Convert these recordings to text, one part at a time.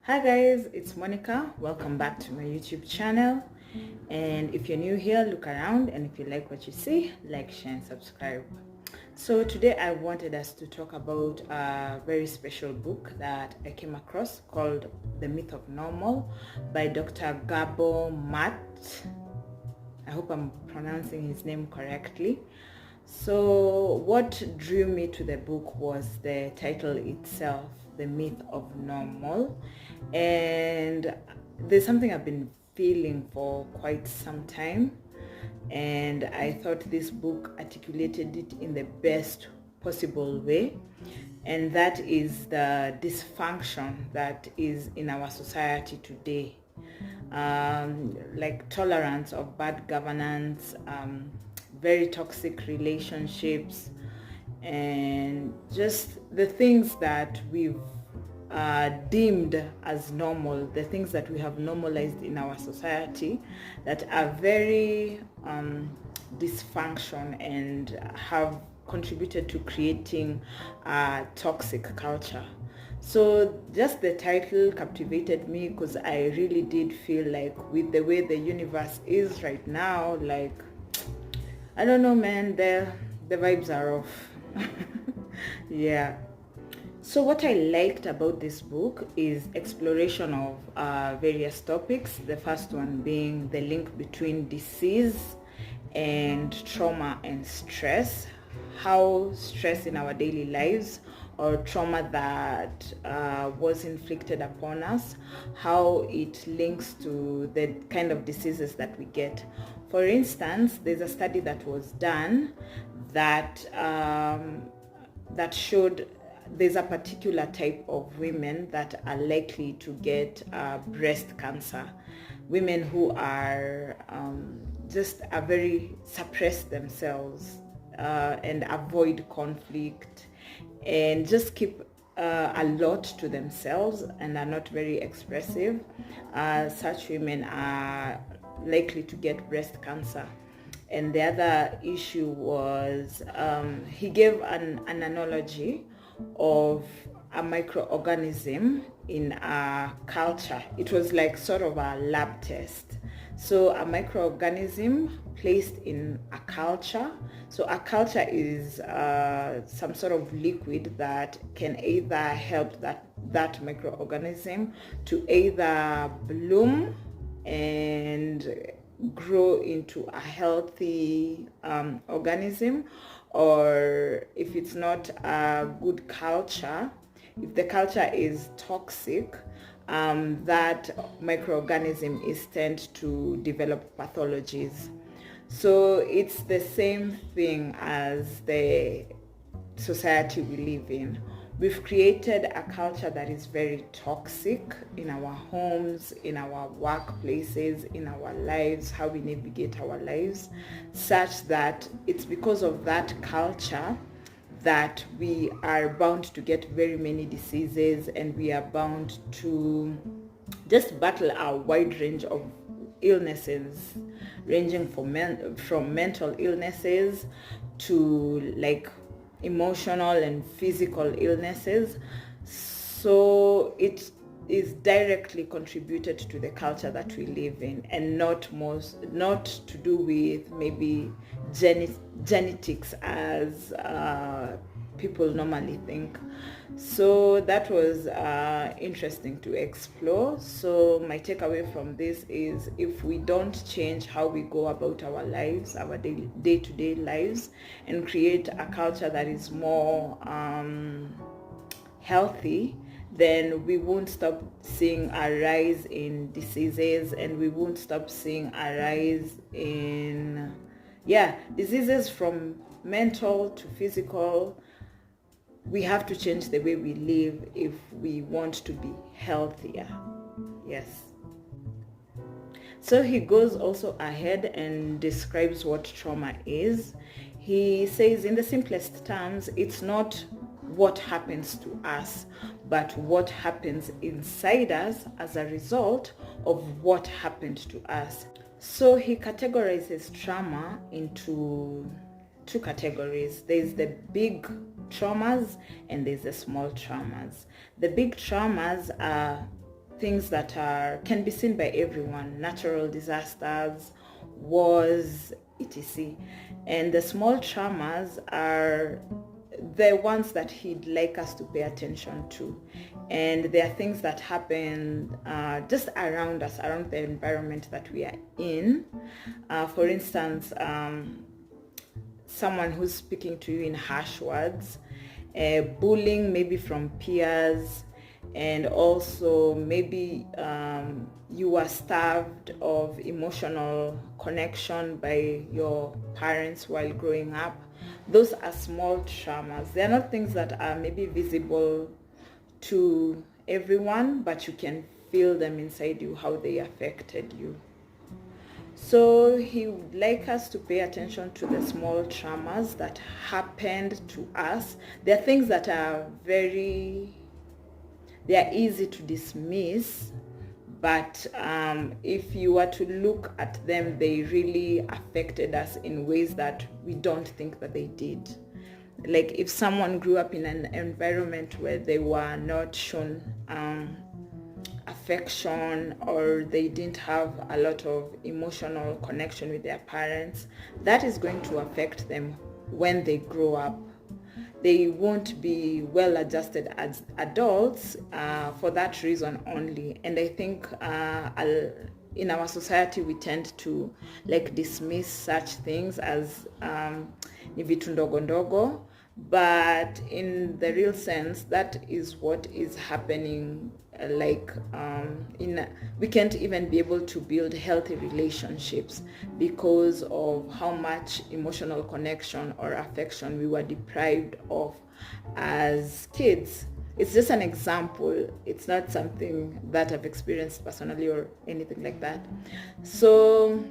Hi guys, it's Monica. Welcome back to my YouTube channel. And if you're new here, look around, and if you like what you see, like, share and subscribe. So today I wanted us to talk about a very special book that I came across called The Myth of Normal by Dr. Gabor Mate. I hope I'm pronouncing his name correctly. So what drew me to the book was the title itself, The Myth of Normal. And there's something I've been feeling for quite some time, and I thought this book articulated it in the best possible way, and that is the dysfunction that is in our society today, like tolerance of bad governance, very toxic relationships, and just the things that we've deemed as normal, the things that we have normalized in our society that are very dysfunction and have contributed to creating a toxic culture. So just the title captivated me because I really did feel like, with the way the universe is right now, like, I don't know, man, the vibes are off. Yeah. So what I liked about this book is exploration of various topics. The first one being the link between disease and trauma and stress, how stress in our daily lives or trauma that was inflicted upon us, how it links to the kind of diseases that we get. For instance, there's a study that was done that that showed there's a particular type of women that are likely to get breast cancer. Women who are just are very suppress themselves and avoid conflict and just keep a lot to themselves and are not very expressive. Such women are likely to get breast cancer. And the other issue was he gave an analogy of a microorganism in a culture. It was like sort of a lab test. So a microorganism placed in a culture. So a culture is some sort of liquid that can either help that microorganism to either bloom and grow into a healthy organism, or if it's not a good culture, if the culture is toxic, that microorganism is tend to develop pathologies. So it's the same thing as the society we live in. We've created a culture that is very toxic in our homes, in our workplaces, in our lives, how we navigate our lives, such that it's because of that culture that we are bound to get very many diseases, and we are bound to just battle a wide range of illnesses, ranging from mental illnesses to like emotional and physical illnesses. So it is directly contributed to the culture that we live in, and not to do with maybe genetics as people normally think. So that was interesting to explore. So my takeaway from this is, if we don't change how we go about our lives, our day-to-day lives, and create a culture that is more healthy, then we won't stop seeing a rise in diseases, and we won't stop seeing a rise in diseases from mental to physical. We have to change the way we live if we want to be healthier. Yes. So he goes also ahead and describes what trauma is. He says, in the simplest terms, it's not what happens to us, but what happens inside us as a result of what happened to us. So he categorizes trauma into two categories. There's the big traumas and there's the small traumas. The big traumas are things that can be seen by everyone: natural disasters, wars, etc. And the small traumas are the ones that he'd like us to pay attention to. And there are things that happen just around us, around the environment that we are in. For instance, someone who's speaking to you in harsh words, bullying maybe from peers, and also maybe you are starved of emotional connection by your parents while growing up. Those are small traumas. They're not things that are maybe visible to everyone, but you can feel them inside you, how they affected you. So he would like us to pay attention to the small traumas that happened to us. There are things that are they are easy to dismiss, but if you were to look at them, they really affected us in ways that we don't think that they did. Like if someone grew up in an environment where they were not shown affection, or they didn't have a lot of emotional connection with their parents, that is going to affect them when they grow up. They won't be well adjusted as adults for that reason only. And I think in our society we tend to like dismiss such things as ni vitu ndogo ndogo, but in the real sense that is what is happening. We can't even be able to build healthy relationships because of how much emotional connection or affection we were deprived of as kids. It's just an example. It's not something that I've experienced personally or anything like that. So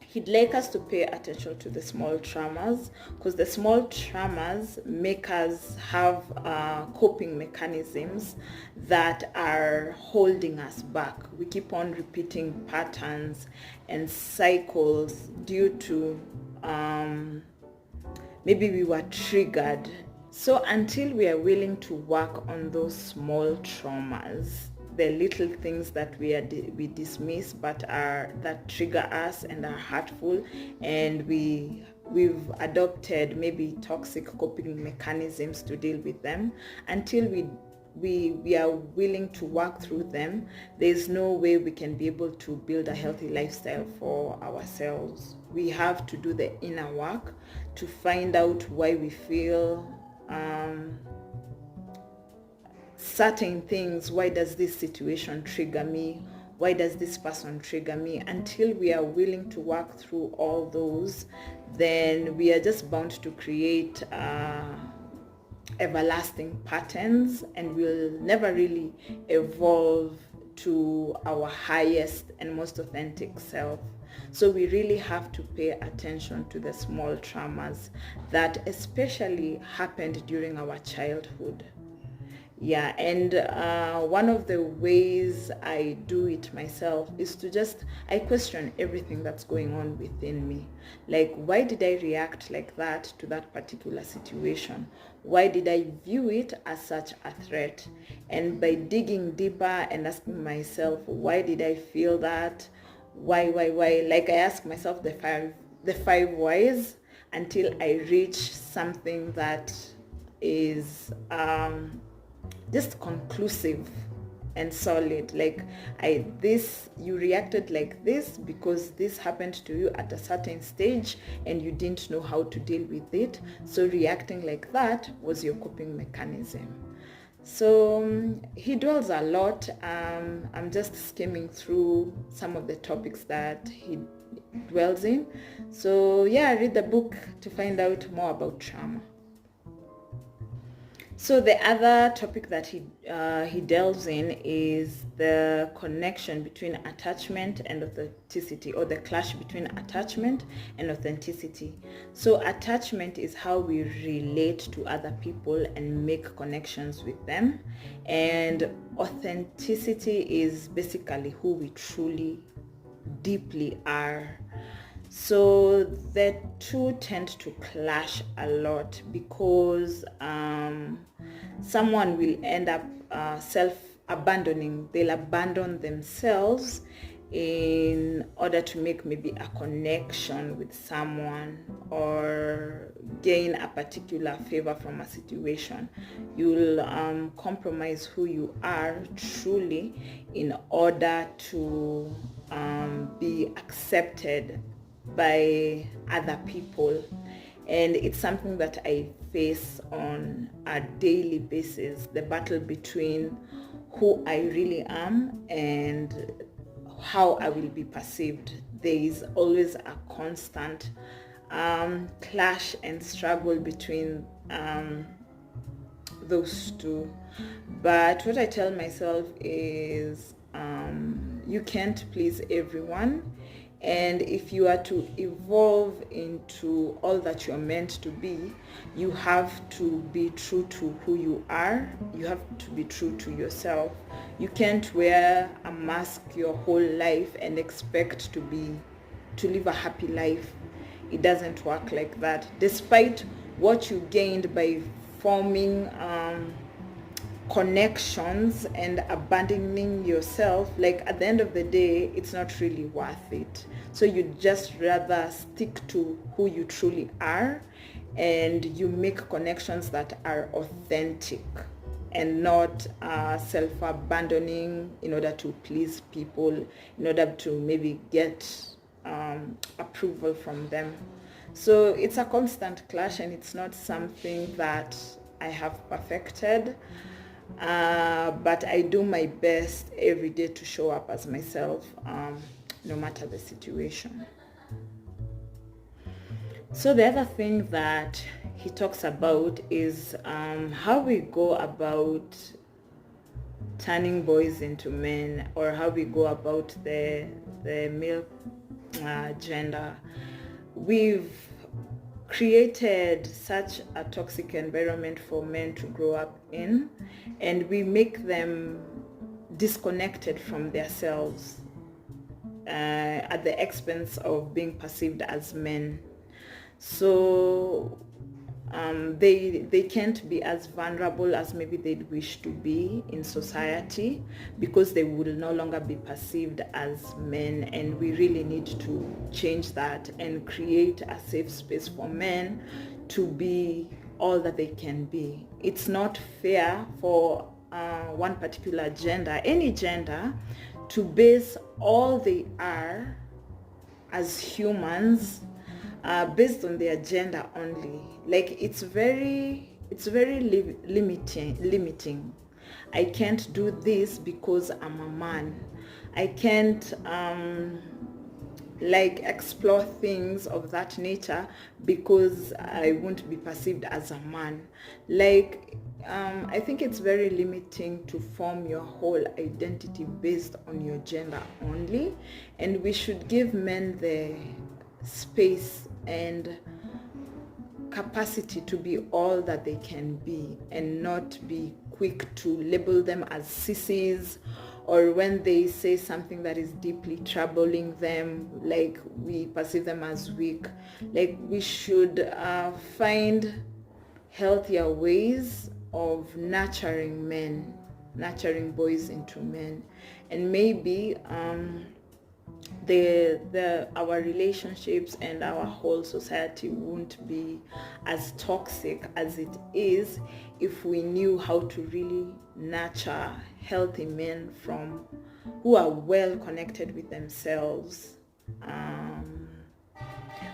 he'd like us to pay attention to the small traumas, because the small traumas make us have coping mechanisms that are holding us back. We keep on repeating patterns and cycles due to maybe we were triggered. So until we are willing to work on those small traumas, the little things that we dismiss but that trigger us and are hurtful, and we've adopted maybe toxic coping mechanisms to deal with them, until we are willing to work through them, there's no way we can be able to build a healthy lifestyle for ourselves. We have to do the inner work to find out why we feel certain things. Why does this situation trigger me? Why does this person trigger me? Until we are willing to work through all those, then we are just bound to create everlasting patterns, and we'll never really evolve to our highest and most authentic self. So we really have to pay attention to the small traumas that especially happened during our childhood. Yeah, and one of the ways I do it myself is I question everything that's going on within me. Like, why did I react like that to that particular situation? Why did I view it as such a threat? And by digging deeper and asking myself, why did I feel that? Why? Like I ask myself the five whys until I reach something that is just conclusive and solid. Like, you reacted like this because this happened to you at a certain stage and you didn't know how to deal with it. So reacting like that was your coping mechanism. So he dwells a lot. I'm just skimming through some of the topics that he dwells in. So yeah, read the book to find out more about trauma. So the other topic that he delves in is the connection between attachment and authenticity, or the clash between attachment and authenticity. So attachment is how we relate to other people and make connections with them, and authenticity is basically who we truly, deeply are. So the two tend to clash a lot because someone will end up they'll abandon themselves in order to make maybe a connection with someone or gain a particular favor from a situation. You'll compromise who you are truly in order to be accepted by other people. And it's something that I face on a daily basis, the battle between who I really am and how I will be perceived. There is always a constant clash and struggle between those two. But what I tell myself is you can't please everyone. And if you are to evolve into all that you're meant to be, you have to be true to who you are. You have to be true to yourself. You can't wear a mask your whole life and expect to live a happy life. It doesn't work like that. Despite what you gained by forming connections and abandoning yourself, like at the end of the day, it's not really worth it. So you just rather stick to who you truly are, and you make connections that are authentic and not self-abandoning in order to please people, in order to maybe get approval from them. So it's a constant clash, and it's not something that I have perfected. But I do my best every day to show up as myself, no matter the situation. So the other thing that he talks about is how we go about turning boys into men, or how we go about the male gender. We've created such a toxic environment for men to grow up in, and we make them disconnected from themselves at the expense of being perceived as men. So they can't be as vulnerable as maybe they'd wish to be in society, because they will no longer be perceived as men. And we really need to change that and create a safe space for men to be all that they can be. It's not fair for one particular gender, any gender, to base all they are as humans based on their gender only. Like it's very limiting. I can't do this because I'm a man. I can't explore things of that nature because I won't be perceived as a man. I think it's very limiting to form your whole identity based on your gender only, and we should give men the space and capacity to be all that they can be, and not be quick to label them as sissies, or when they say something that is deeply troubling them, like we perceive them as weak. Like we should find healthier ways of nurturing boys into men, and maybe our relationships and our whole society won't be as toxic as it is if we knew how to really nurture healthy men who are well connected with themselves.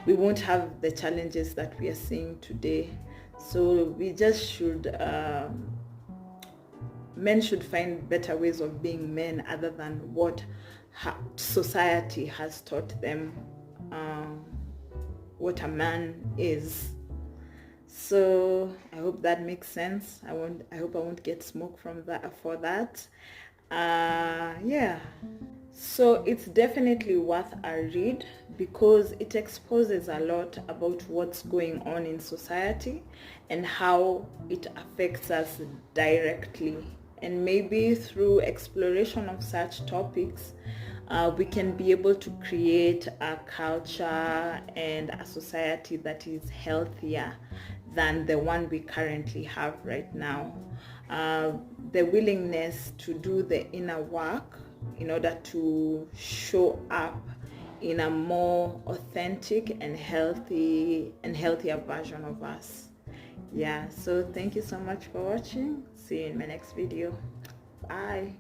We won't have the challenges that we are seeing today. So we just men should find better ways of being men other than what society has taught them what a man is. So I hope that makes sense. I hope I won't get smoke from that for that. Yeah. So it's definitely worth a read because it exposes a lot about what's going on in society and how it affects us directly. And maybe through exploration of such topics, we can be able to create a culture and a society that is healthier than the one we currently have right now. the willingness to do the inner work in order to show up in a more authentic and healthier version of us. Yeah, so thank you so much for watching. See you in my next video. Bye.